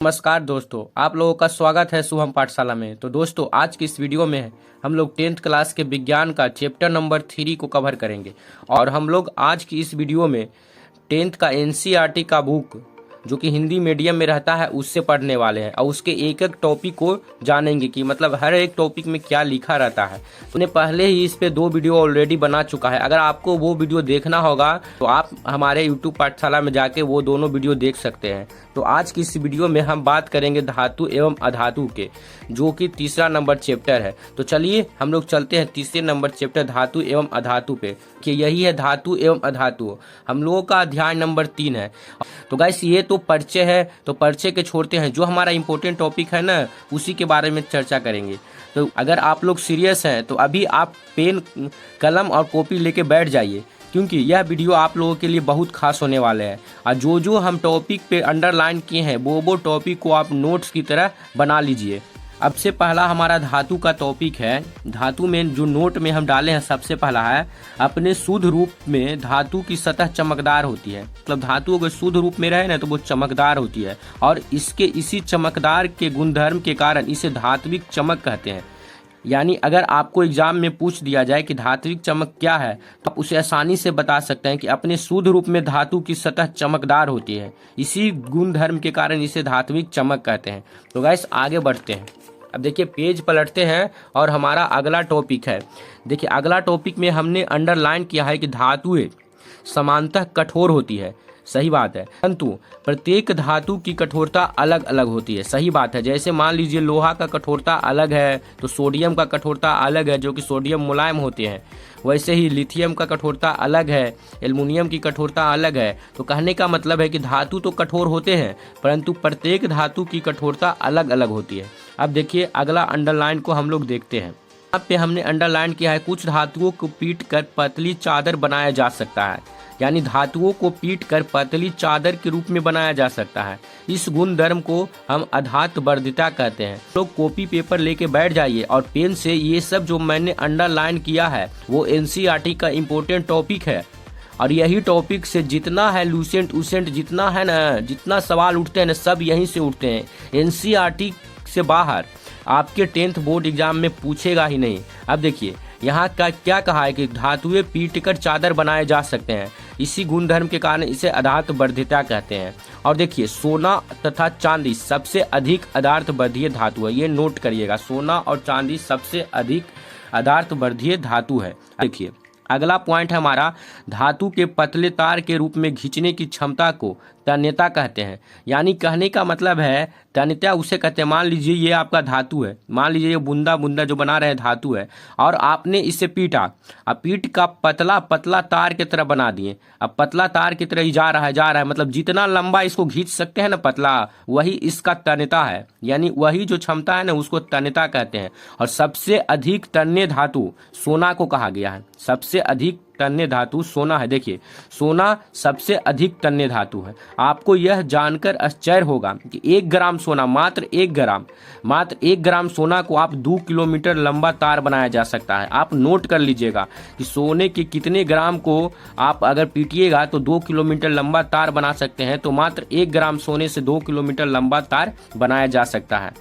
नमस्कार दोस्तों, आप लोगों का स्वागत है शुभम पाठशाला में। तो दोस्तों, आज की इस वीडियो में हम लोग 10th क्लास के विज्ञान का चैप्टर नंबर 3 को कवर करेंगे। और हम लोग आज की इस वीडियो में 10th का एनसीईआरटी का बुक जो कि हिंदी मीडियम में रहता है उससे पढ़ने वाले हैं और उसके एक एक टॉपिक को जानेंगे कि मतलब हर एक टॉपिक में क्या लिखा रहता है। मैंने पहले ही इस पे 2 वीडियो ऑलरेडी बना चुका है। अगर आपको वो वीडियो देखना होगा तो आप हमारे यूट्यूब पाठशाला में जाके वो दोनों वीडियो देख सकते हैं। तो आज की इस वीडियो में हम बात करेंगे धातु एवं अधातु के, जो कि तीसरा नंबर चैप्टर है। तो चलिए हम लोग चलते हैं तीसरे नंबर चैप्टर धातु एवं अधातु पे, कि यही है धातु एवं अधातु। हम लोगों का अध्याय नंबर 3 है। तो गाइस, ये तो परिचय है, तो परिचय के छोड़ते हैं, जो हमारा इंपॉर्टेंट टॉपिक है ना उसी के बारे में चर्चा करेंगे। तो अगर आप लोग सीरियस हैं तो अभी आप पेन, कलम और कॉपी लेके बैठ जाइए, क्योंकि यह वीडियो आप लोगों के लिए बहुत खास होने वाले हैं। और जो हम टॉपिक पे अंडरलाइन किए हैं वो टॉपिक को आप नोट्स की तरह बना लीजिए। अब से पहला हमारा धातु का टॉपिक है। धातु में जो नोट में हम डाले हैं, सबसे पहला है अपने शुद्ध रूप में धातु की सतह चमकदार होती है। मतलब धातु अगर शुद्ध रूप में रहे ना तो वो चमकदार होती है, और इसके इसी चमकदार के गुणधर्म के कारण इसे धात्विक चमक कहते हैं। यानी अगर आपको एग्जाम में पूछ दिया जाए कि धात्विक चमक क्या है तो आप उसे आसानी से बता सकते हैं कि अपने शुद्ध रूप में धातु की सतह चमकदार होती है, इसी गुणधर्म के कारण इसे धात्विक चमक कहते हैं। तो गाइस, आगे बढ़ते हैं। अब देखिए, पेज पलटते हैं और हमारा अगला टॉपिक है। देखिए, अगला टॉपिक में हमने अंडरलाइन किया है कि धातुएं समानतः कठोर होती है। सही बात है, परंतु प्रत्येक धातु की कठोरता अलग अलग होती है। सही बात है। जैसे मान लीजिए लोहा का कठोरता अलग है तो सोडियम का कठोरता अलग है, जो कि सोडियम मुलायम होते हैं। वैसे ही लिथियम का कठोरता अलग है, एल्युमिनियम की कठोरता अलग है। तो कहने का मतलब है कि धातु तो कठोर होते हैं, परंतु प्रत्येक धातु की कठोरता अलग अलग होती है। अब देखिए, अगला अंडरलाइन को हम लोग देखते हैं। यहाँ पे हमने अंडरलाइन किया है, कुछ धातुओं को पीट कर पतली चादर बनाया जा सकता है। यानी धातुओं को पीट कर पतली चादर के रूप में बनाया जा सकता है। इस गुण धर्म को हम अधात वर्धिता कहते हैं। लोग कॉपी पेपर लेके बैठ जाइए और पेन से ये सब जो मैंने अंडरलाइन किया है वो एनसीईआरटी का इम्पोर्टेंट टॉपिक है। और यही टॉपिक से जितना है लूसेंट उसेंट जितना है ना, जितना सवाल उठते हैं ना, सब यहीं से उठते हैं। एनसीईआरटी से बाहर आपके 10th बोर्ड एग्जाम में पूछेगा ही नहीं। अब देखिए, यहाँ का क्या कहा है कि धातुएं पीटकर चादर बनाए जा सकते हैं, इसी गुणधर्म के कारण इसे अधात वर्धिता कहते हैं। और देखिए, सोना तथा चांदी सबसे अधिक अदार्थ वर्धीय धातु है। ये नोट करिएगा, सोना और चांदी सबसे अधिक अदार्थ वर्धीय धातु है। देखिए, अगला पॉइंट है हमारा, धातु के पतले तार के रूप में खींचने की क्षमता को तन्यता कहते हैं। यानी कहने का मतलब है, तन्यता उसे कहते हैं। मान लीजिए ये आपका धातु है, मान लीजिए ये बूंदा बूंदा जो बना रहे धातु है, और आपने इसे पीटा। अब पीट का पतला पतला तार की तरह बना दिए। अब पतला तार की तरह ही जा रहा है, मतलब जितना लंबा इसको खींच सकते हैं ना पतला, वही इसका तन्यता है। यानी वही जो क्षमता है ना उसको तन्यता कहते हैं। और सबसे अधिक तन्य धातु सोना को कहा गया है। सबसे अधिक तन्य धातु सोना है। देखिए, सोना सबसे अधिक तन्य धातु है। आपको यह जानकर आश्चर्य होगा कि 1 ग्राम सोना, मात्र 1 ग्राम सोना को आप 2 किलोमीटर लंबा तार बनाया जा सकता है। आप नोट कर लीजिएगा कि सोने के कितने ग्राम को आप अगर पीटिएगा तो 2 किलोमीटर लंबा तार बना सकते हैं। तो मात्र 1 ग्राम सोने से 2 किलोमीटर लंबा तार बनाया जा सकता है।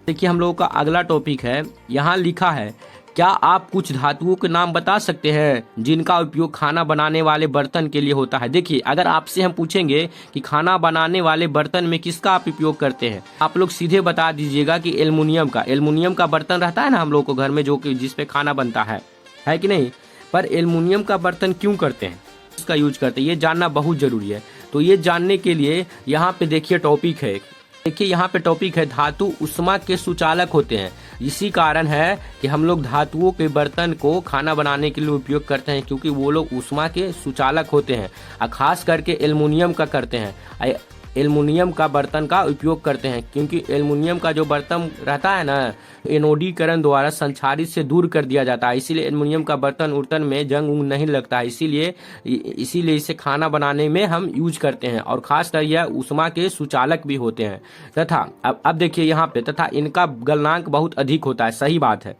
देखिए, हम लोगों का अगला टॉपिक है। यहाँ लिखा है, क्या आप कुछ धातुओं के नाम बता सकते हैं जिनका उपयोग खाना बनाने वाले बर्तन के लिए होता है। देखिए, अगर आपसे हम पूछेंगे कि खाना बनाने वाले बर्तन में किसका आप उपयोग करते हैं, आप लोग सीधे बता दीजिएगा कि एल्युमिनियम का बर्तन रहता है ना हम लोग को घर में, जो कि जिसपे खाना बनता है कि नहीं। पर एल्युमिनियम का बर्तन क्यों करते हैं, इसका यूज करते हैं, ये जानना बहुत जरूरी है। तो ये जानने के लिए यहाँ पे देखिए टॉपिक है। देखिए, यहाँ पे टॉपिक है, धातु उष्मा के सुचालक होते हैं। इसी कारण है कि हम लोग धातुओं के बर्तन को खाना बनाने के लिए उपयोग करते हैं, क्योंकि वो लोग उष्मा के सुचालक होते हैं। और खास करके एल्युमिनियम का करते हैं, एल्युमिनियम का बर्तन का उपयोग करते हैं, क्योंकि एल्युमिनियम का जो बर्तन रहता है ना, एनोडीकरण द्वारा संक्षारित से दूर कर दिया जाता है। इसीलिए एल्युमिनियम का बर्तन उर्तन में जंग उंग नहीं लगता है। इसीलिए इसे खाना बनाने में हम यूज करते हैं। और खासकर यह उष्मा के सुचालक भी होते हैं। तथा अब देखिए यहाँ पे, तथा इनका गलनांक बहुत अधिक होता है। सही बात है।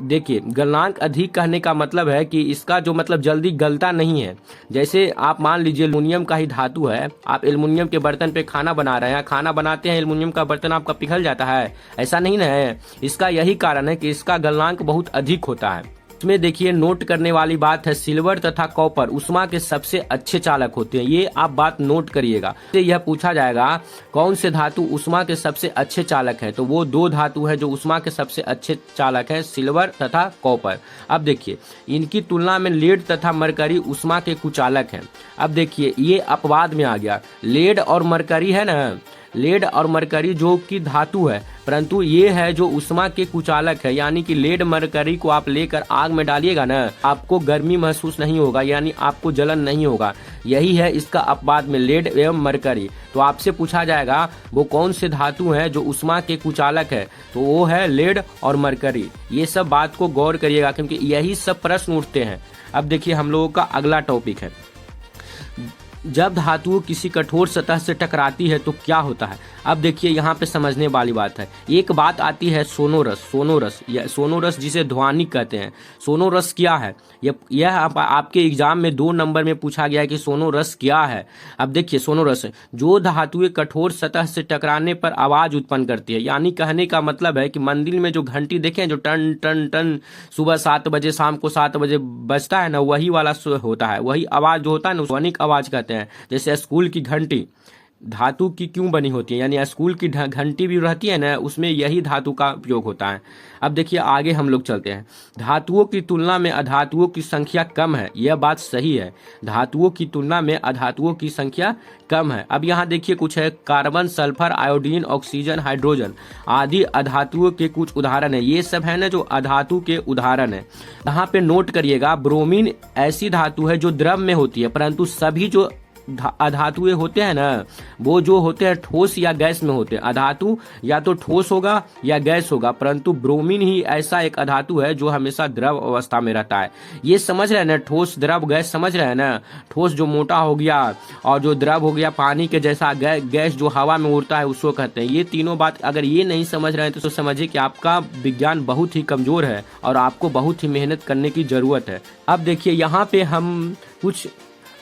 देखिए, गलनांक अधिक कहने का मतलब है कि इसका जो मतलब जल्दी गलता नहीं है। जैसे आप मान लीजिए एल्युमिनियम का ही धातु है, आप एल्युमिनियम के बर्तन बर्तन पे खाना बना रहे हैं, खाना बनाते हैं एल्युमिनियम का बर्तन आपका पिघल जाता है? ऐसा नहीं ना है। इसका यही कारण है कि इसका गलनांक बहुत अधिक होता है। इसमें देखिए नोट करने वाली बात है, सिल्वर तथा कॉपर उष्मा के सबसे अच्छे चालक होते हैं। ये आप बात नोट करिएगा। यह पूछा जाएगा कौन से धातु उष्मा के सबसे अच्छे चालक है, तो वो दो धातु है जो उष्मा के सबसे अच्छे चालक है, सिल्वर तथा कॉपर। अब देखिए इनकी तुलना में लेड तथा मरकरी उष्मा के कुचालक हैं। अब देखिए ये अपवाद में आ गया, लेड और मरकरी है ना, लेड और मरकरी जो कि धातु है, परंतु ये है जो उष्मा के कुचालक है। यानी कि लेड मरकरी को आप लेकर आग में डालिएगा ना, आपको गर्मी महसूस नहीं होगा, यानी आपको जलन नहीं होगा। यही है इसका अपवाद में लेड एवं मरकरी। तो आपसे पूछा जाएगा वो कौन से धातु हैं जो उष्मा के कुचालक है, तो वो है लेड और मरकरी। ये सब बात को गौर करिएगा क्योंकि यही सब प्रश्न उठते हैं। अब देखिए हम लोगों का अगला टॉपिक है, जब धातु किसी कठोर सतह से टकराती है तो क्या होता है। अब देखिए यहाँ पे समझने वाली बात है। एक बात आती है सोनोरस, सोनोरस या सोनोरस जिसे ध्वनिक कहते हैं। सोनोरस क्या है, यह आपके एग्जाम में 2 नंबर में पूछा गया है कि सोनोरस क्या है। अब देखिए सोनोरस जो धातुएं कठोर सतह से टकराने पर आवाज उत्पन्न करती है, यानी कहने का मतलब है कि मंदिर में जो घंटी देखें जो टन टन टन सुबह 7 बजे शाम को 7 बजे बजता है ना, वही वाला होता है, वही आवाज जो होता है ना ध्वनिक आवाज कहते हैं। जैसे स्कूल की घंटी धातु की क्यों बनी होती है, यानी स्कूल की घंटी भी रहती है ना, उसमें यही धातु का उपयोग होता है। अब देखिए आगे हम लोग चलते हैं। धातुओं की तुलना में अधातुओं की संख्या कम है, यह बात सही है। धातुओं की तुलना में अधातुओं की संख्या कम है। अब यहाँ देखिए कुछ है, carbon, sulphur, iodine, oxygen, hydrogen आदि अधातुओं के कुछ उदाहरण है। ये सब है ना जो अधातु के उदाहरण है। यहाँ पे नोट करिएगा, ब्रोमीन ऐसी धातु है जो द्रव में होती है, परंतु सभी जो अधातुएं होते हैं ना वो जो होते हैं ठोस या गैस में होते हैं। अधातु या तो ठोस होगा या गैस होगा, परंतु ब्रोमीन ही ऐसा एक अधातु है जो हमेशा द्रव अवस्था में रहता है। ये समझ रहे हैं ना, ठोस द्रव गैस समझ रहे हैं ना। ठोस जो मोटा हो गया और जो द्रव हो गया पानी के जैसा, गैस जो हवा में उड़ता है उसको कहते हैं। ये तीनों बात अगर ये नहीं समझ रहे हैं तो समझिए कि आपका विज्ञान बहुत ही कमजोर है और आपको बहुत ही मेहनत करने की जरूरत है। अब देखिए यहाँ पे हम कुछ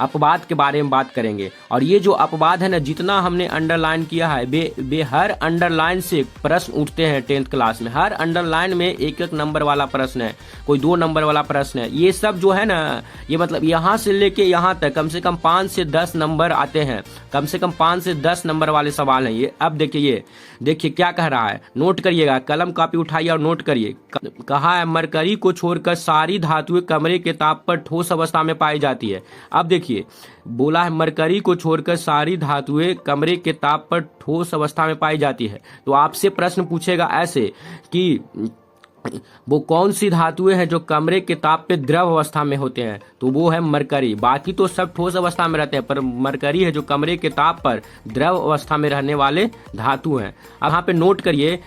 अपवाद के बारे में बात करेंगे, और ये जो अपवाद है ना जितना हमने अंडरलाइन किया है बे हर अंडरलाइन से प्रश्न उठते हैं 10th क्लास में। हर अंडरलाइन में 1-1 नंबर वाला प्रश्न है, कोई 2 नंबर वाला प्रश्न है। ये सब जो है ना, ये मतलब यहाँ से लेके यहाँ तक कम से कम 5 से 10 नंबर आते हैं, कम से कम 5 से 10 नंबर वाले सवाल हैं ये। अब देखिए क्या कह रहा है, नोट करिएगा, कलम कापी उठाइए और नोट करिए। कहा है मरकरी को छोड़कर सारी धातुएं कमरे के ताप पर ठोस अवस्था में पाई जाती है। अब देखिए बोला है मरकरी को छोड़कर सारी धातुएं कमरे के ताप पर ठोस अवस्था में पाई जाती है। तो आपसे प्रश्न पूछेगा ऐसे कि वो कौन सी धातुएं हैं जो कमरे के ताप पे द्रव अवस्था में होते हैं, तो वो है मरकरी। बाकी तो सब ठोस अवस्था में रहते हैं, पर मरकरी है जो कमरे के ताप पर द्रव अवस्था में रहने वाले धातु हैं। अब यहाँ पे नोट करिए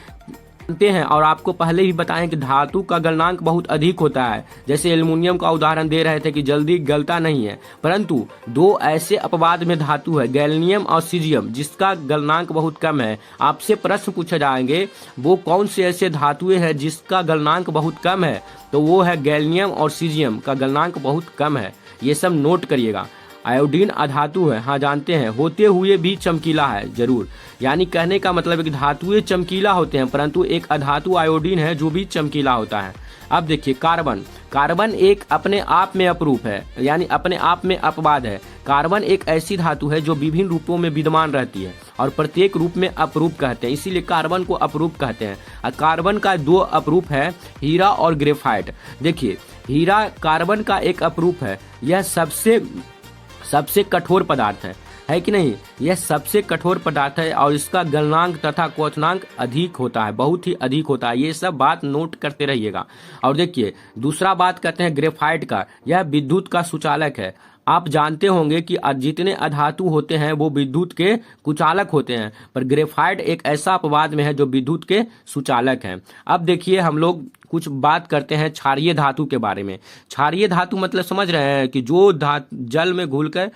जानते हैं, और आपको पहले ही बताएं कि धातु का गलनांक बहुत अधिक होता है। जैसे एल्युमिनियम का उदाहरण दे रहे थे कि जल्दी गलता नहीं है, परंतु 2 ऐसे अपवाद में धातु है, गैलियम और सीजियम, जिसका गलनांक बहुत कम है। आपसे प्रश्न पूछे जाएंगे वो कौन से ऐसे धातुएं हैं जिसका गलनांक बहुत कम है, तो वो है गैलियम और सीजियम का गलनांक बहुत कम है। ये सब नोट करिएगा। आयोडीन अधातु है, हाँ जानते हैं, होते हुए भी चमकीला है, जरूर। यानी कहने का मतलब है कि धातुएं चमकीला होते हैं, परंतु एक अधातु आयोडीन है जो भी चमकीला होता है। अब देखिए कार्बन एक अपने आप में अपरूप है, यानी अपने आप में अपवाद है। कार्बन एक ऐसी धातु है जो विभिन्न रूपों में विद्यमान रहती है और प्रत्येक रूप में अपरूप कहते हैं, इसीलिए कार्बन को अपरूप कहते हैं। और कार्बन का 2 अपरूप है, हीरा और ग्रेफाइट। देखिए हीरा कार्बन का एक अपरूप है, यह सबसे कठोर पदार्थ है कि नहीं। यह सबसे कठोर पदार्थ है और इसका गलनांक तथा क्वथनांक अधिक होता है, बहुत ही अधिक होता है। ये सब बात नोट करते रहिएगा। और देखिए दूसरा बात करते हैं ग्रेफाइट का, यह विद्युत का सुचालक है। आप जानते होंगे कि जितने अधातु होते हैं वो विद्युत के कुचालक होते हैं, पर ग्रेफाइट एक ऐसा अपवाद में है जो विद्युत के सुचालक हैं। अब देखिए हम लोग कुछ बात करते हैं क्षारीय धातु के बारे में। क्षारीय धातु मतलब समझ रहे हैं कि जो जल में घुलकर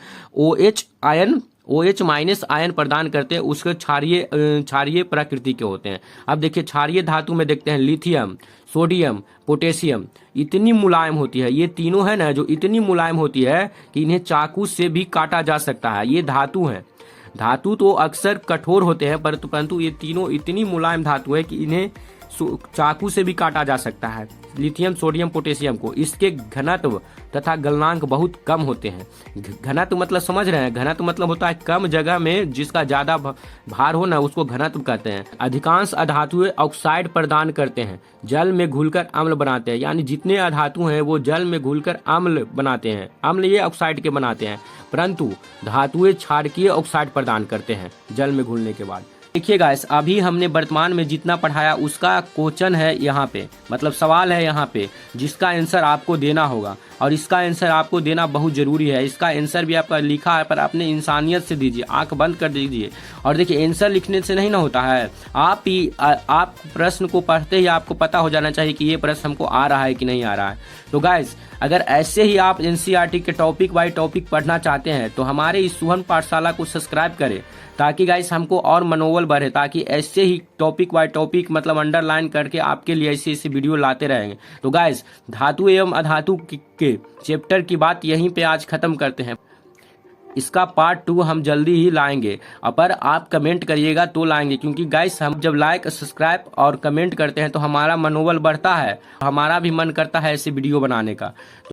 OH माइनस आयन प्रदान करते हैं, उसके क्षारीय प्रकृति के होते हैं। अब देखिए क्षारीय धातु में देखते हैं लिथियम, सोडियम, पोटेशियम, इतनी मुलायम होती है। ये तीनों है ना जो इतनी मुलायम होती है कि इन्हें चाकू से भी काटा जा सकता है। ये धातु हैं। धातु तो अक्सर कठोर होते हैं, परंतु ये तीनों इतनी मुलायम धातु है कि इन्हें चाकू से भी काटा जा सकता है। लिथियम, सोडियम, पोटेशियम को इसके घनत्व तथा गलनांक बहुत कम होते हैं। घनत्व मतलब समझ रहे हैं, घनत्व मतलब होता है कम जगह में जिसका ज्यादा भार हो ना, उसको घनत्व कहते हैं। अधिकांश अधातुएं ऑक्साइड प्रदान करते हैं, जल में घुलकर अम्ल बनाते हैं। यानी जितने अधातु हैं वो जल में घुलकर अम्ल बनाते हैं, अम्ल ये ऑक्साइड के बनाते हैं, परंतु धातुएं क्षारकीय ऑक्साइड प्रदान करते हैं जल में घुलने के बाद। देखिए गाइस, अभी हमने वर्तमान में जितना पढ़ाया उसका क्वेश्चन है यहाँ पे, मतलब सवाल है यहाँ पे, जिसका आंसर आपको देना होगा और इसका आंसर आपको देना बहुत जरूरी है। इसका आंसर भी आपका लिखा है, पर अपने इंसानियत से दीजिए, आंख बंद कर दीजिए। और देखिए, आंसर लिखने से नहीं ना होता है, आप प्रश्न को पढ़ते ही आपको पता हो जाना चाहिए कि ये प्रश्न हमको आ रहा है कि नहीं आ रहा है। तो गाइस, अगर ऐसे ही आप एनसीईआरटी के टॉपिक बाय टॉपिक पढ़ना चाहते हैं तो हमारे इस सुहम पाठशाला को सब्सक्राइब करें, ताकि गाइस हमको और मनोबल बढ़े, ताकि ऐसे ही टॉपिक बाय टॉपिक मतलब अंडरलाइन करके आपके लिए ऐसी ऐसी वीडियो लाते रहेंगे। तो गाइस, धातु एवं अधातु के चैप्टर की बात यहीं पे आज खत्म करते हैं। इसका पार्ट 2 हम जल्दी ही लाएंगे, पर आप कमेंट करिएगा तो लाएंगे, क्योंकि गाइस हम जब लाइक, सब्सक्राइब और कमेंट करते हैं तो हमारा मनोबल बढ़ता है, हमारा भी मन करता है ऐसे वीडियो बनाने का।